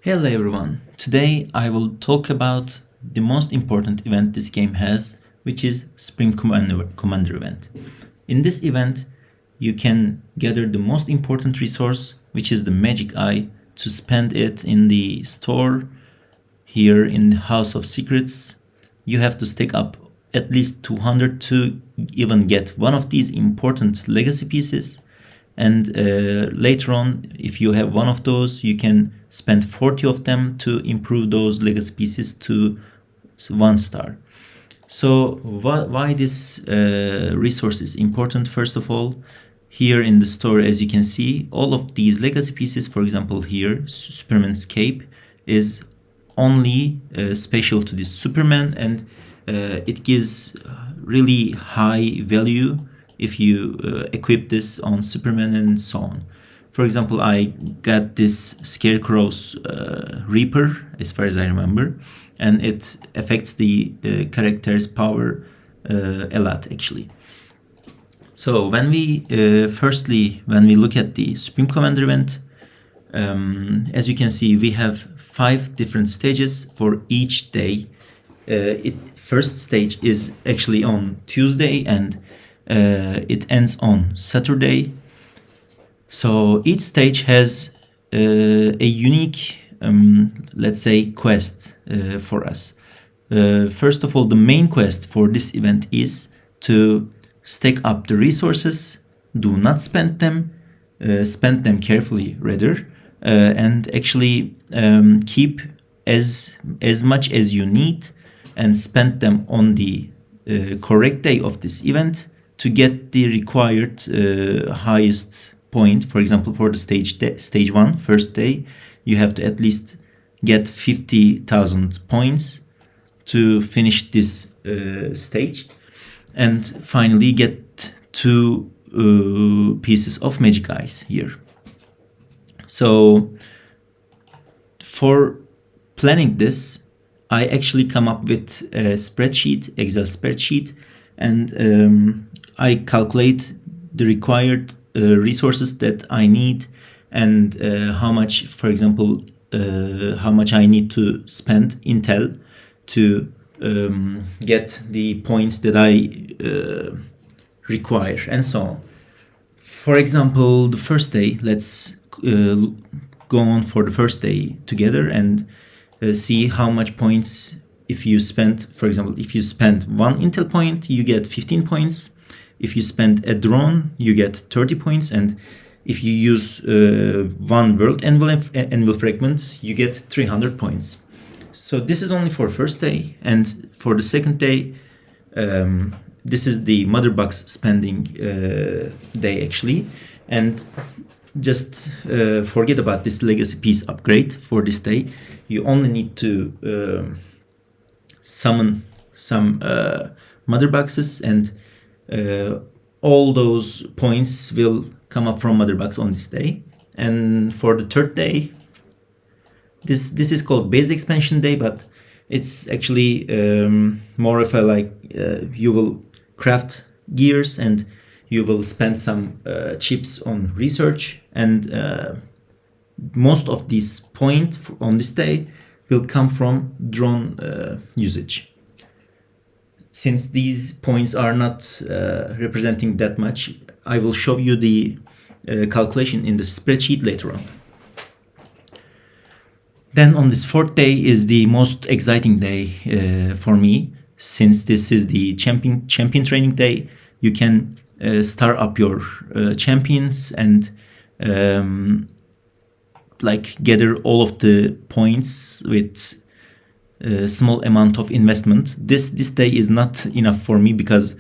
Hello everyone. Today I will talk about the most important event this game has, which is Commander event. In this event, you can gather the most important resource, which is the Magic Eye, to spend it in the store here in the House of Secrets. You have to stack up at least 200 to even get one of these important legacy pieces. And later on, if you have one of those, you can spend 40 of them to improve those legacy pieces to 1 star. So why this resource is important? First of all, here in the store, as you can see, all of these legacy pieces, for example here, Superman's cape, is only special to this Superman, and it gives really high value if you equip this on Superman and so on. For example, I got this Scarecrow's Reaper, as far as I remember, and it affects the character's power a lot, actually. So when we when we look at the Supreme Commander event, as you can see, we have 5 different stages for each day. First stage is actually on Tuesday, and it ends on Saturday. So each stage has a unique, let's say, quest for us. First of all, the main quest for this event is to stack up the resources, do not spend them, spend them carefully rather, and actually keep as much as you need and spend them on the correct day of this event to get the required highest point. For example, for the stage 1, first day, you have to at least get 50,000 points to finish this stage, and finally get 2 pieces of Magic Eyes here. So for planning this, I actually come up with a spreadsheet, Excel spreadsheet, and I calculate the required resources that I need, and how much, for example, how much I need to spend Intel to get the points that I require, and so on. For example, the first day, let's go on for the first day together and see how much points. If you spend, for example, if you spend 1 Intel point, you get 15 points. If you spend a drone, you get 30 points. And if you use 1 world envelope fragment, you get 300 points. So this is only for first day. And for the second day, this is the mother box spending day, actually. And just forget about this legacy piece upgrade for this day. You only need to summon some mother boxes, and all those points will come up from mother box on this day. And for the third day, this is called base expansion day, but it's actually more of a you will craft gears and you will spend some chips on research, and most of these points on this day will come from drone usage. Since these points are not representing that much, I will show you the calculation in the spreadsheet later on. Then on this fourth day is the most exciting day for me, since this is the champion training day. You can start up your champions and gather all of the points with a small amount of investment. This day is not enough for me because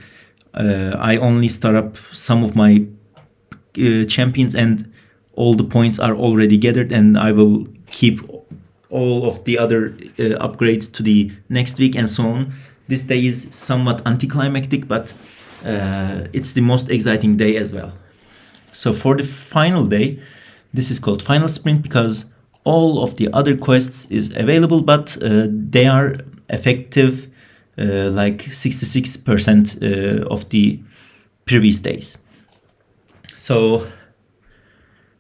I only start up some of my champions, and all the points are already gathered, and I will keep all of the other upgrades to the next week and so on. This day is somewhat anticlimactic, but it's the most exciting day as well. So for the final day, this is called final sprint because all of the other quests is available, but they are effective 66% of the previous days. So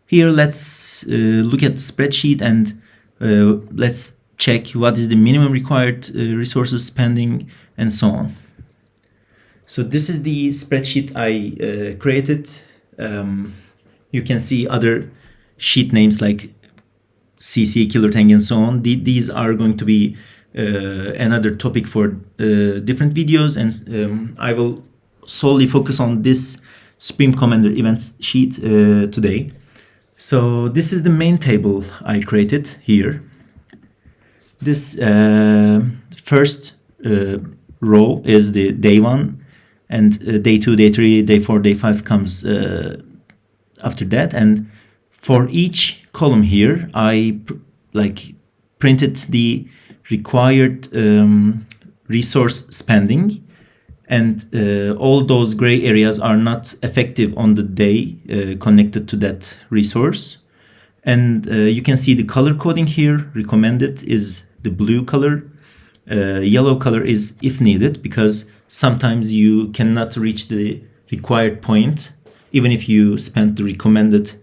here let's look at the spreadsheet and Let's check what is the minimum required resources spending and so on. So this is the spreadsheet I created. You can see other sheet names like CC, Killer Tank, and so on. These are going to be another topic for different videos, and I will solely focus on this Supreme Commander events sheet today. So this is the main table I created here. This first row is the day 1, and day 2, day 3, day 4, day 5 comes after that. And for each column here, I printed the required resource spending, and all those gray areas are not effective on the day connected to that resource. And you can see the color coding here. Recommended is the blue color. Yellow color is if needed, because sometimes you cannot reach the required point even if you spend the recommended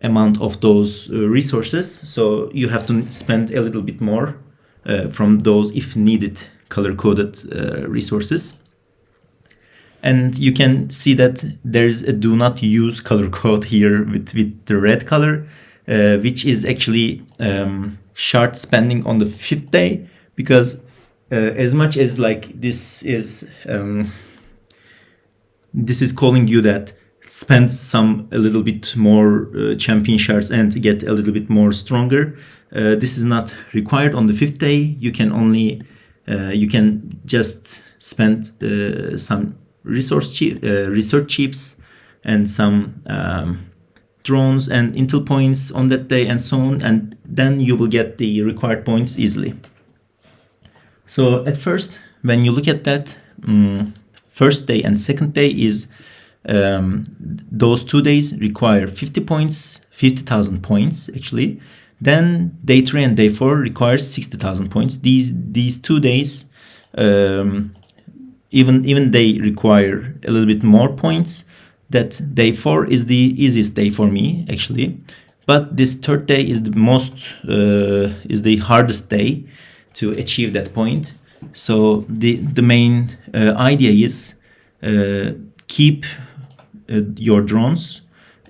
amount of those resources. So you have to spend a little bit more from those if needed color coded resources. And you can see that there's a do not use color code here with the red color, which is actually short spending on the 5th day, because as much as this is calling you that spend a little bit more champion shards and get a little bit more stronger, this is not required on the 5th day. You can only you can just spend some research chips and some drones and intel points on that day and so on, and then you will get the required points easily. So at first, when you look at that, first day and second day is those 2 days require 50 points, 50,000 points actually. Then day 3 and day 4 requires 60,000 points. These 2 days, even they require a little bit more points. That day 4 is the easiest day for me actually, but this third day is the hardest day to achieve that point. So the main idea is keep your drones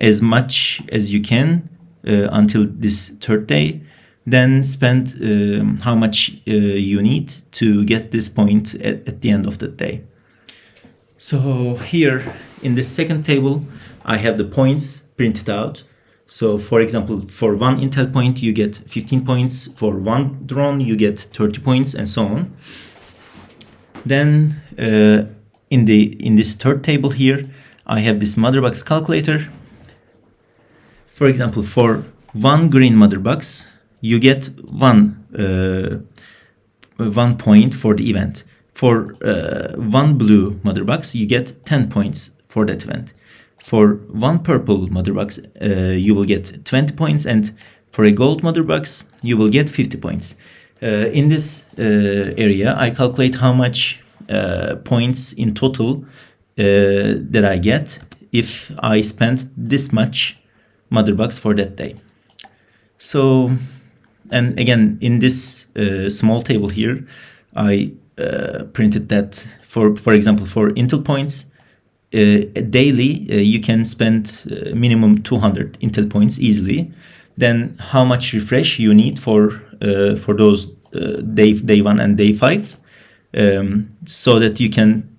as much as you can until this third day, then spend how much you need to get this point at the end of the day. So here in this second table, I have the points printed out. So for example, for one intel point, you get 15 points. For one drone, you get 30 points, and so on. Then in this third table here, I have this mother box calculator. For example, for one green mother box, you get one point for the event. For one blue mother box, you get 10 points for that event. For one purple mother box, you will get 20 points, and for a gold mother box, you will get 50 points. In this area, I calculate how much points in total that I get if I spend this much mother box for that day. So, and again, in this small table here, I printed that for example, for intel points, daily you can spend minimum 200 intel points easily. Then how much refresh you need for those day 1 and day 5, so that you can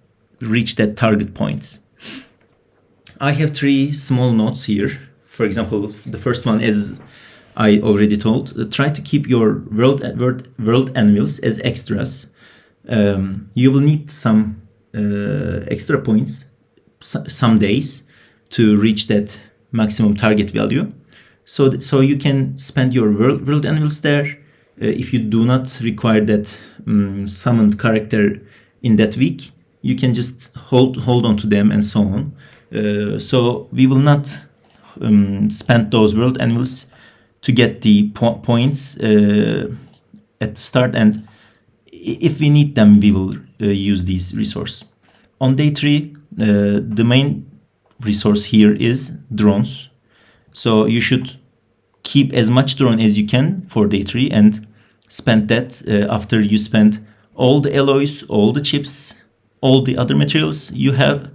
reach that target points. I have 3 small notes here. For example, the first one is, I already told, try to keep your world anvils as extras. You will need some extra points some days to reach that maximum target value. So you can spend your world anvils there. If you do not require that summoned character in that week, you can just hold on to them and so on. So we will not spend those world anvils to get the points at the start, and if we need them, we will use these resources. On day 3, the main resource here is drones. So you should keep as much drone as you can for day 3 and spend that after you spend all the alloys, all the chips, all the other materials you have.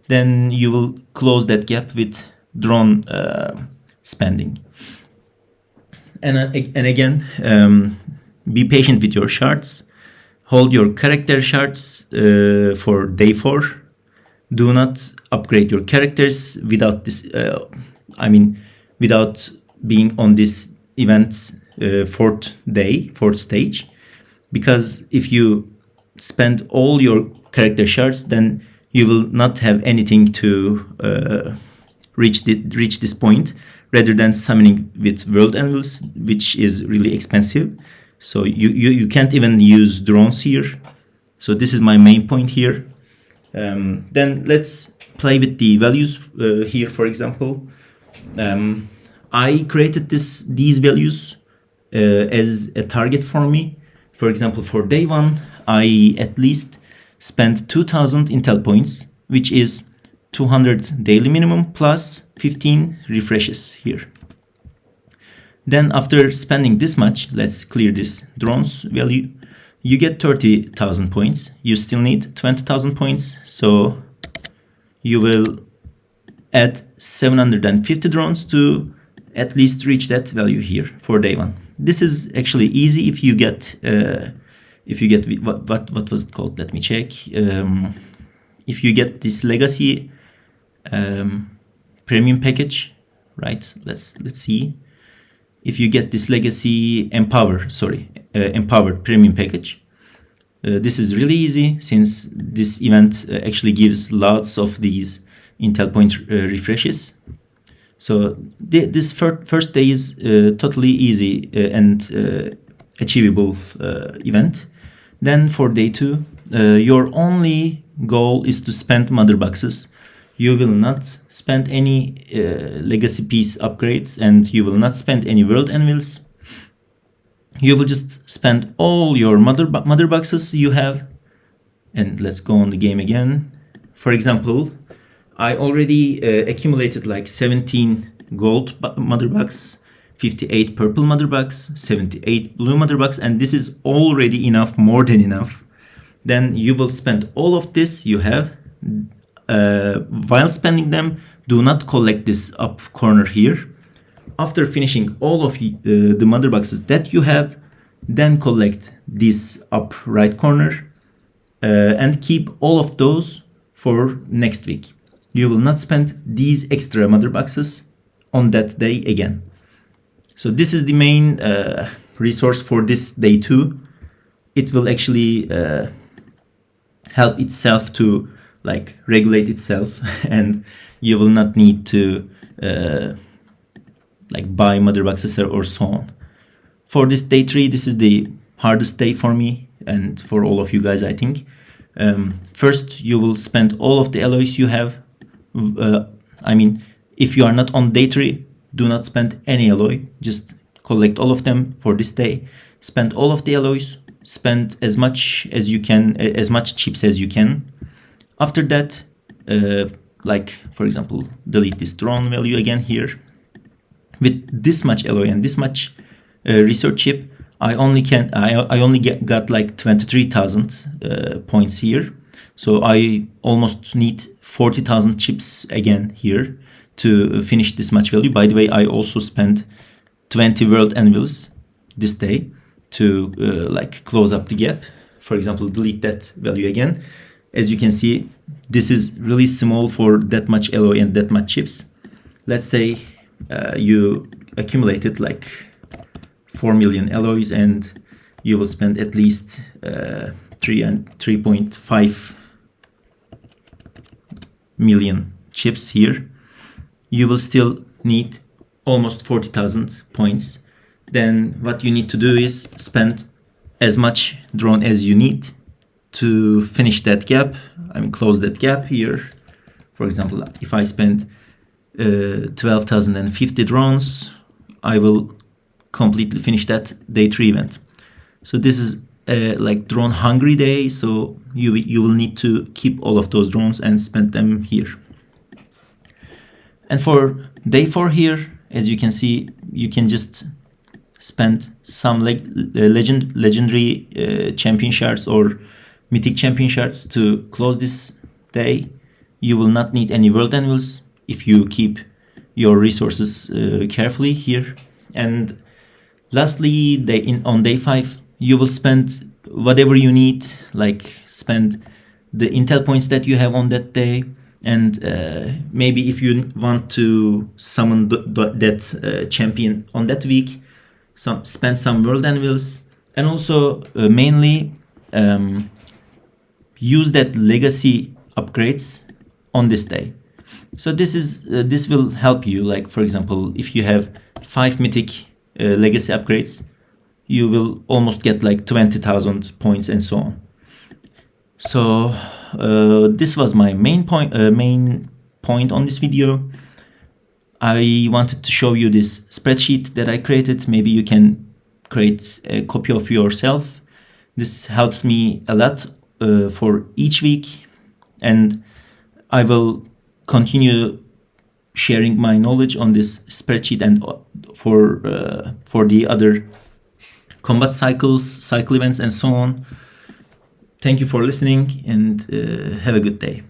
Then you will close that gap with drone spending. And again, be patient with your shards. Hold your character shards for day 4. Do not upgrade your characters without this. Without being on this event's fourth stage, because if you spend all your character shards, then you will not have anything to reach this point, rather than summoning with world anvils, which is really expensive. So you can't even use drones here. So this is my main point here. Then let's play with the values here. For example, I created these values as a target for me. For example, for day 1, I at least spent 2000 intel points, which is 200 daily minimum plus 15 refreshes here. Then after spending this much, let's clear this drones value, you get 30,000 points. You still need 20,000 points, so you will add 750 drones to at least reach that value here for day 1. This is actually easy if you get what was it called? Let me check. If you get this legacy premium package, right? Let's see. If you get this legacy empowered premium package, this is really easy, since this event actually gives lots of these intel point refreshes. So this first day is totally easy and achievable event. Then for day 2, your only goal is to spend mother boxes. You will not spend any legacy piece upgrades, and you will not spend any world anvils. You will just spend all your mother boxes you have. And let's go on the game again. For example, I already accumulated like 17 gold mother box, 58 purple mother box, 78 blue mother box, and this is already enough, more than enough. Then you will spend all of this you have. While spending them, do not collect this up corner here. After finishing all of the mother boxes that you have, then collect this up right corner and keep all of those for next week. You will not spend these extra mother boxes on that day again. So this is the main resource for this day 2. It will actually help itself to like regulate itself, and you will not need to like buy mother boxes or so on. For this day 3, this is the hardest day for me and for all of you guys, I think. First, you will spend all of the alloys you have. If you are not on day 3, do not spend any alloy. Just collect all of them for this day. Spend all of the alloys. Spend as much as you can, as much chips as you can. After that, like for example, delete this drone value again here. With this much alloy and this much research chip, I only got like 23,000 points here. So I almost need 40,000 chips again here to finish this much value. By the way, I also spent 20 world anvils this day to like close up the gap. For example, delete that value again. As you can see, this is really small for that much alloy and that much chips. Let's say you accumulated like 4 million alloys and you will spend at least 3.5 million chips here. You will still need almost 40,000 points. Then what you need to do is spend as much drone as you need to finish that gap. Close that gap here. For example, if I spend 12,050 drones, I will completely finish that day 3 event. So this is like drone hungry day, so you will need to keep all of those drones and spend them here. And for day 4 here, as you can see, you can just spend some legendary champion shards or mythic champion shards to close this day. You will not need any world anvils if you keep your resources carefully here. And lastly, on day 5, you will spend whatever you need, like spend the intel points that you have on that day, and maybe if you want to summon that champion on that week, spend some world anvils, and also mainly use that legacy upgrades on this day. So this will help you. Like, for example, if you have 5 mythic legacy upgrades, you will almost get like 20,000 points and so on. So this was my main point on this video. I wanted to show you this spreadsheet that I created. Maybe you can create a copy of yourself. This helps me a lot for each week, and I will continue sharing my knowledge on this spreadsheet and for the other combat cycle events and so on. Thank you for listening, and have a good day.